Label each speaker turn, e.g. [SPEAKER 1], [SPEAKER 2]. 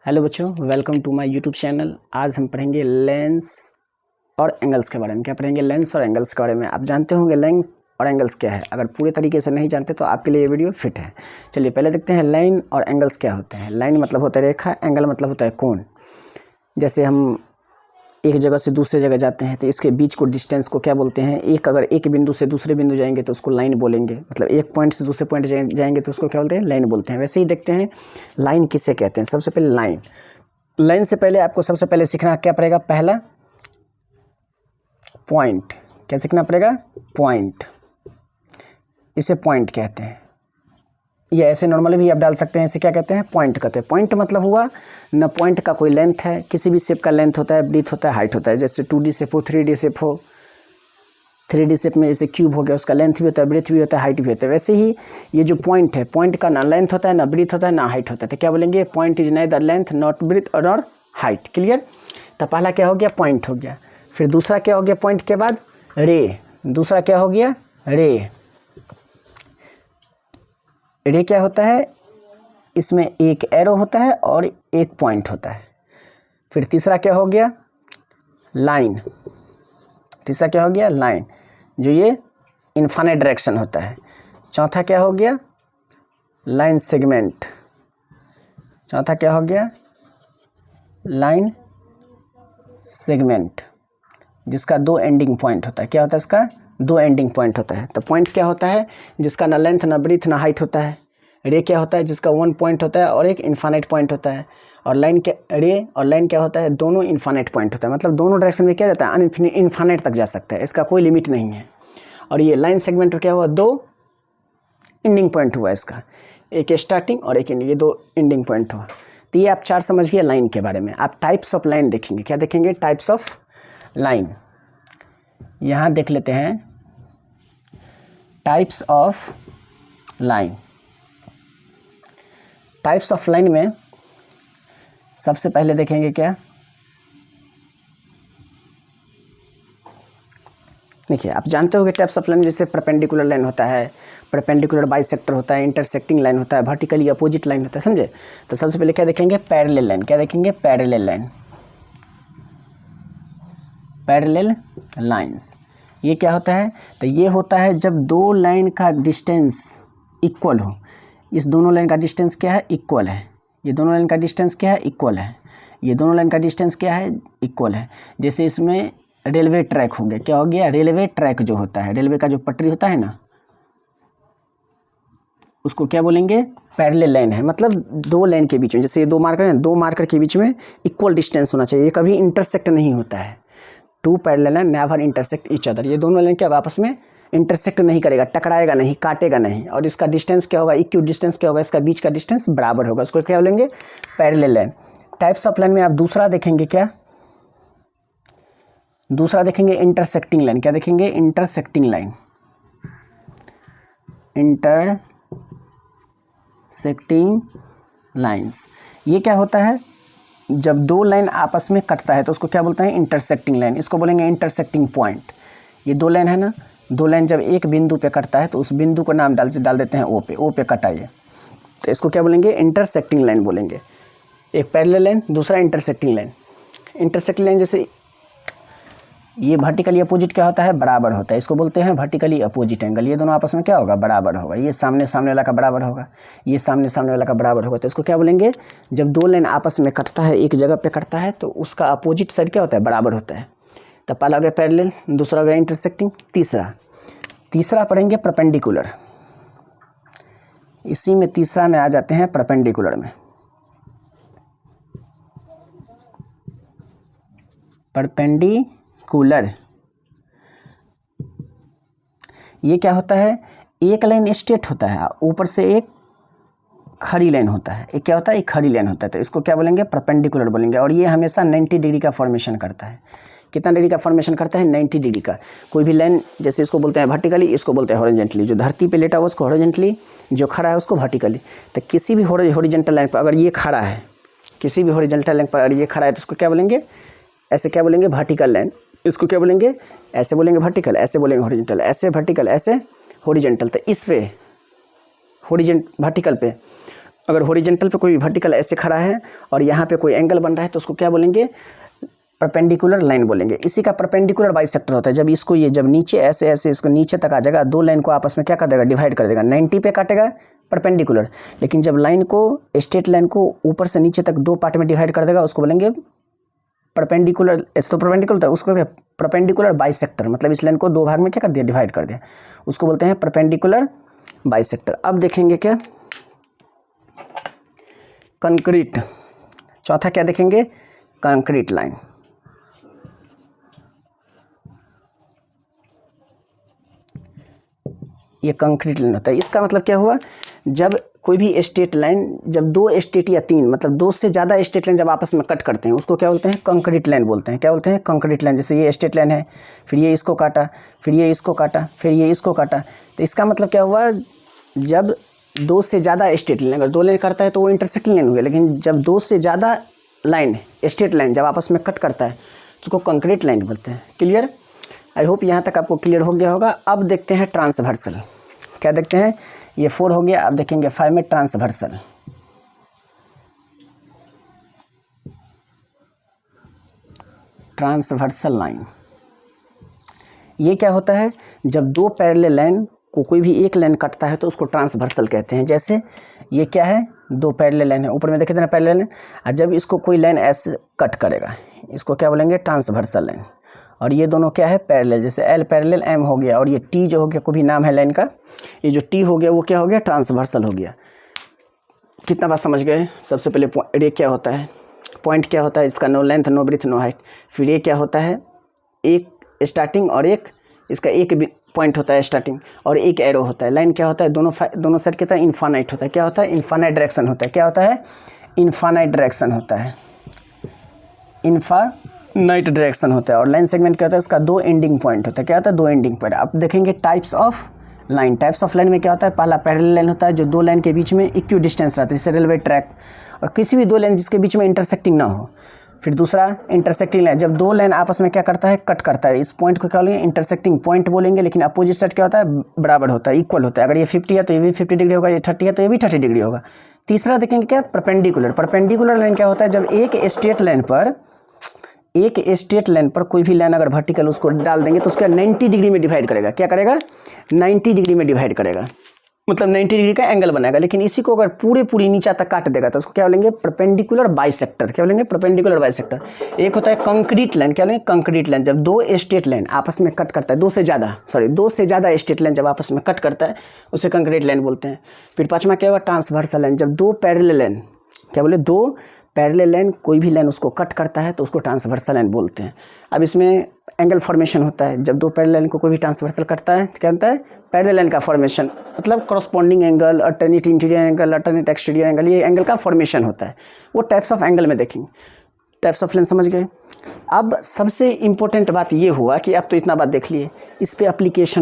[SPEAKER 1] Hello बच्चों, welcome to my YouTube channel. आज हम पढ़ेंगे लेंस और एंगल्स के बारे में। क्या पढ़ेंगे? लेंस और एंगल्स के बारे में। आप जानते होंगे लेंस और एंगल्स क्या है। अगर पूरे तरीके से नहीं जानते तो आपके लिए ये वीडियो फिट है। चलिए पहले देखते हैं लाइन और एंगल्स क्या होते हैं। लाइन मतलब होता है रेखा, एंगल मतलब होता है कोण। जैसे हम एक जगह से दूसरे जगह जाते हैं तो इसके बीच को डिस्टेंस को क्या बोलते हैं? अगर एक बिंदु से दूसरे बिंदु जाएंगे तो उसको लाइन बोलेंगे। मतलब एक पॉइंट से दूसरे पॉइंट जाएंगे तो उसको क्या बोलते हैं? लाइन बोलते हैं। वैसे ही देखते हैं लाइन किसे कहते हैं। सबसे पहले लाइन से पहले आपको सबसे पहले सीखना क्या पड़ेगा? पहला पॉइंट। क्या सीखना पड़ेगा? पॉइंट। इसे पॉइंट कहते हैं। ये ऐसे नॉर्मली भी आप डाल सकते हैं। इसे क्या कहते हैं? पॉइंट कहते हैं। पॉइंट मतलब हुआ न पॉइंट का कोई लेंथ है। किसी भी शेप का लेंथ होता है, ब्रीथ होता है, हाइट होता है। जैसे 2D शेप हो, 3D शेप हो। 3D शेप में जैसे क्यूब हो गया, उसका लेंथ भी होता है, ब्रीथ भी होता है, हाइट भी होता है। वैसे ही ये जो पॉइंट है, पॉइंट का ना लेंथ होता है, ना ब्रीथ होता है, ना हाइट होता है। तो क्या बोलेंगे? Point is neither length not breadth और हाइट। क्लियर? तो पहला क्या हो गया? पॉइंट हो गया। फिर दूसरा क्या हो गया? पॉइंट के बाद रे। दूसरा क्या हो गया? रे। रे क्या होता है? इसमें एक एरो होता है और एक पॉइंट होता है। फिर तीसरा क्या हो गया? लाइन। तीसरा क्या हो गया? लाइन, जो ये इनफाइनाइट डायरेक्शन होता है। चौथा क्या हो गया? Line segment. चौथा क्या हो गया? लाइन सेगमेंट, जिसका दो एंडिंग पॉइंट होता है। क्या होता है इसका? दो एंडिंग पॉइंट होता है। तो पॉइंट क्या होता है? जिसका ना लेंथ, ना ब्रीथ, ना हाइट होता है। रे क्या होता है? जिसका वन पॉइंट होता है और एक इनफाइनाइट पॉइंट होता है। और लाइन क्या? रे और लाइन क्या होता है? दोनों इनफाइनाइट पॉइंट होता है। मतलब दोनों डायरेक्शन में क्या जाता है? इनफाइनाइट तक जा सकता है। इसका कोई लिमिट नहीं है। और ये लाइन सेगमेंट क्या हुआ? दो एंडिंग पॉइंट हुआ इसका, एक स्टार्टिंग और एक एंडिंग। ये दो एंडिंग पॉइंट हुआ। तो ये आप चार समझ गए लाइन के बारे में। आप टाइप्स ऑफ लाइन देखेंगे। क्या देखेंगे? Types of line. यहाँ देख लेते हैं types of line. Types of line में सबसे पहले देखेंगे क्या? देखिए, आप जानते हो कि टाइप्स ऑफ लाइन जैसे परपेंडिकुलर लाइन होता है, परपेंडिकुलर बाइसेक्टर होता है, इंटरसेक्टिंग लाइन होता है, वर्टिकली अपोजिट लाइन होता है। समझे? तो सबसे पहले क्या देखेंगे? Parallel line. क्या देखेंगे? Parallel line. पैरेलल लाइंस ये क्या होता है? तो ये होता है जब दो लाइन का डिस्टेंस इक्वल हो। इस दोनों लाइन का डिस्टेंस क्या है? इक्वल है। ये दोनों लाइन का डिस्टेंस क्या है? इक्वल है। ये दोनों लाइन का डिस्टेंस क्या है? इक्वल है। जैसे इसमें रेलवे ट्रैक हो गया। क्या हो गया? रेलवे ट्रैक जो होता है, रेलवे का जो पटरी होता है ना, उसको क्या बोलेंगे? पैरेलल लाइन है। मतलब दो लाइन के बीच में, जैसे ये दो मार्कर हैं, दो मार्कर के बीच में इक्वल डिस्टेंस होना चाहिए। ये कभी इंटरसेक्ट नहीं होता है। Two parallel line never intersect each other. ये दोनों लाइन क्या आपस में इंटरसेक्ट नहीं करेगा, टकराएगा नहीं, काटेगा नहीं। और इसका डिस्टेंस क्या होगा? इक्वल डिस्टेंस क्या होगा? इसका बीच का डिस्टेंस बराबर होगा। इसको क्या बोलेंगे? Parallel line. Types of line में आप दूसरा देखेंगे क्या? दूसरा देखेंगे इंटरसेक्टिंग लाइन। क्या देखेंगे? Intersecting line. इंटरसेक्टिंग लाइंस ये क्या होता है? जब दो लाइन आपस में कटता है तो उसको क्या बोलते हैं? Intersecting line. इसको बोलेंगे इंटरसेक्टिंग पॉइंट। ये दो लाइन है ना, दो लाइन जब एक बिंदु पे कटता है तो उस बिंदु को नाम डाल देते हैं ओ पे। ओ पे कटा ये, तो इसको क्या बोलेंगे? इंटरसेक्टिंग लाइन बोलेंगे। एक पैरेलल लाइन, दूसरा इंटरसेक्टिंग लाइन। इंटरसेक्टिंग लाइन जैसे ये वर्टिकली अपोजिट क्या होता है? बराबर होता है। इसको बोलते हैं वर्टिकली अपोजिट एंगल। ये दोनों आपस में क्या होगा? बराबर होगा। ये सामने सामने वाला का बराबर होगा, ये सामने वाला का बराबर होगा। तो इसको क्या बोलेंगे? जब दो लाइन आपस में कटता है, एक जगह पे कटता है, तो उसका अपोजिट साइड क्या होता है? बराबर होता है। तो पहला हो गया पैरेलल, दूसरा हो गया इंटरसेक्टिंग, तीसरा पढ़ेंगे परपेंडिकुलर। इसी में तीसरा में आ जाते हैं परपेंडिकुलर में। परपेंडिकुलर ये क्या होता है? एक लाइन स्ट्रेट होता है, ऊपर से एक खड़ी लाइन होता है। एक क्या होता है? एक खड़ी लाइन होता है। तो इसको क्या बोलेंगे? परपेंडिकुलर बोलेंगे। और ये हमेशा 90 डिग्री का फॉर्मेशन करता है। कितना डिग्री का फॉर्मेशन करता है? 90 डिग्री का। कोई भी लाइन, जैसे इसको बोलते हैं वर्टिकली, इसको बोलते हैं हॉरिजॉन्टली। जो धरती पे लेटा हुआ उसको हॉरिजॉन्टली, जो खड़ा है उसको वर्टिकली। तो किसी भी हॉरिजॉन्टल लाइन पर अगर ये खड़ा है, किसी भी हॉरिजॉन्टल लाइन पर अगर ये खड़ा है तो उसको क्या बोलेंगे? ऐसे क्या बोलेंगे? Vertical line. इसको क्या बोलेंगे? ऐसे बोलेंगे वर्टिकल, ऐसे बोलेंगे हॉरिजॉन्टल, ऐसे वर्टिकल, ऐसे हॉरिजॉन्टल। तो इस पे वर्टिकल पे अगर हॉरिजॉन्टल पे कोई वर्टिकल ऐसे खड़ा है और यहाँ पे कोई एंगल बन रहा है तो उसको क्या बोलेंगे, परपेंडिकुलर लाइन बोलेंगे। इसी का परपेंडिकुलर बाइसेक्टर होता है। जब इसको ये जब नीचे ऐसे ऐसे इसको नीचे तक आ जाएगा, दो लाइन को आपस में क्या कर देगा, डिवाइड कर देगा, 90 पे काटेगा परपेंडिकुलर। लेकिन जब लाइन को, स्ट्रेट लाइन को ऊपर से नीचे तक दो पार्ट में डिवाइड कर देगा, उसको बोलेंगे परपेंडिकुलर। ऐसे तो परपेंडिकुलर था, उसको परपेंडिकुलर बाइसेक्टर, मतलब इस लाइन को दो भाग में क्या कर दिया, डिवाइड कर दिया, उसको बोलते हैं परपेंडिकुलर बाइसेक्टर। अब देखेंगे क्या, कंक्रीट। चौथा क्या देखेंगे, कंक्रीट लाइन। ये कंक्रीट लाइन होता है। इसका मतलब क्या हुआ, जब कोई भी स्ट्रेट लाइन, जब दो स्ट्रेट या तीन, मतलब दो से ज़्यादा स्ट्रेट लाइन जब आपस में कट करते हैं, उसको क्या बोलते हैं, कंक्रीट लाइन बोलते हैं। क्या बोलते हैं, कंक्रीट लाइन। जैसे ये स्ट्रेट लाइन है, फिर ये इसको काटा, फिर ये इसको काटा, फिर ये इसको काटा, तो इसका मतलब क्या हुआ, जब दो से ज़्यादा स्ट्रेट लाइन, अगर दो लाइन करता है तो वो इंटरसेक्टिंग लाइन हुई, लेकिन जब दो से ज़्यादा लाइन, स्ट्रेट लाइन जब आपस में कट करता है तो उसको कंक्रीट लाइन बोलते हैं। क्लियर, आई होप यहाँ तक आपको क्लियर हो गया होगा। अब देखते हैं ट्रांसवर्सल। क्या देखते हैं, ये 4 हो गया। अब देखेंगे 5 में ट्रांसवर्सल। ट्रांसवर्सल लाइन, ये क्या होता है, जब दो पैरेलल लाइन को कोई भी एक लाइन कटता है तो उसको ट्रांसवर्सल कहते हैं। जैसे ये क्या है, दो पैरेलल लाइन है, ऊपर में देखे थे ना पैरेलल लाइन, और जब इसको कोई लाइन ऐसे कट करेगा, इसको क्या बोलेंगे, ट्रांसवर्सल लाइन। और ये दोनों क्या है, पैरेलल, जैसे एल पैरेलल एम हो गया, और ये टी जो हो गया, कोई भी नाम है लाइन का, ये जो टी हो गया वो क्या हो गया, ट्रांसवर्सल हो गया। कितना बात समझ गए। सबसे पहले ये क्या होता है, पॉइंट क्या होता है, इसका no length no breadth no height. फिर ये क्या होता है, एक स्टार्टिंग और एक, इसका एक पॉइंट होता है स्टार्टिंग और एक एरो होता है। लाइन क्या होता है, दोनों साइड क्या होता है, इनफाइनाइट होता है। क्या होता है, इनफाइनाइट डायरेक्शन होता है। क्या होता है, इनफाइनाइट डायरेक्शन होता है, इनफाइनाइट डायरेक्शन होता है। और लाइन सेगमेंट क्या होता है, इसका दो एंडिंग पॉइंट होता है। क्या होता है, दो एंडिंग पॉइंट। अब देखेंगे types of line. Types of line में क्या होता है, पहला पैरेलल लाइन होता है, जो दो लाइन के बीच में इक्वी डिस्टेंस रहता है, जैसे रेलवे ट्रैक, और किसी भी दो लाइन जिसके बीच में इंटरसेक्टिंग ना हो। फिर दूसरा इंटरसेक्टिंग लाइन, जब दो लाइन आपस में क्या करता है, कट करता है, इस पॉइंट को क्या बोलेंगे, इंटरसेक्टिंग पॉइंट बोलेंगे। लेकिन अपोजिट साइड क्या होता है, बराबर होता है, इक्वल होता है। अगर ये 50 है तो ये भी 50 डिग्री होगा, ये 30 है तो ये भी 30 डिग्री होगा। तीसरा देखेंगे क्या, परपेंडिकुलर। परपेंडिकुलर लाइन क्या होता है, जब एक स्ट्रेट लाइन पर कोई भी लाइन अगर वर्टिकल उसको डाल देंगे तो उसका 90 डिग्री में डिवाइड करेगा। क्या करेगा, 90 डिग्री में डिवाइड करेगा, मतलब 90 डिग्री का एंगल बनाएगा। लेकिन इसी को अगर पूरी नीचा तक काट देगा तो उसको क्या बोलेंगे, परपेंडिकुलर बाइसेक्टर। क्या बोलेंगे, परपेंडिकुलर बाइसेक्टर। एक होता है कंक्रीट लाइन। क्या बोलेंगे, कंक्रीट लाइन, जब दो स्ट्रेट लाइन आपस में कट करता है, दो से ज़्यादा स्ट्रेट लाइन जब आपस में कट करता है उसे कंक्रीट लाइन बोलते हैं। फिर पाँचवा क्या होगा, ट्रांसवर्सल लाइन, जब दो पैरेलल लाइन, क्या बोले, दो पैरेलल लाइन कोई भी लाइन उसको कट करता है तो उसको ट्रांसवर्सल लाइन बोलते हैं। अब इसमें एंगल फॉर्मेशन होता है, जब दो पैरेलल लाइन को कोई भी ट्रांसवर्सल करता है तो क्या होता है, पैरेलल लाइन का फॉर्मेशन, मतलब corresponding angle, alternate interior angle, alternate exterior angle, ये एंगल का फॉर्मेशन होता है। वो टाइप्स ऑफ एंगल में देखेंगे। टाइप्स ऑफ लाइन समझ गए। अब सबसे इंपॉर्टेंट बात ये हुआ कि आप तो इतना बात देख लिए, इस पर एप्लीकेशन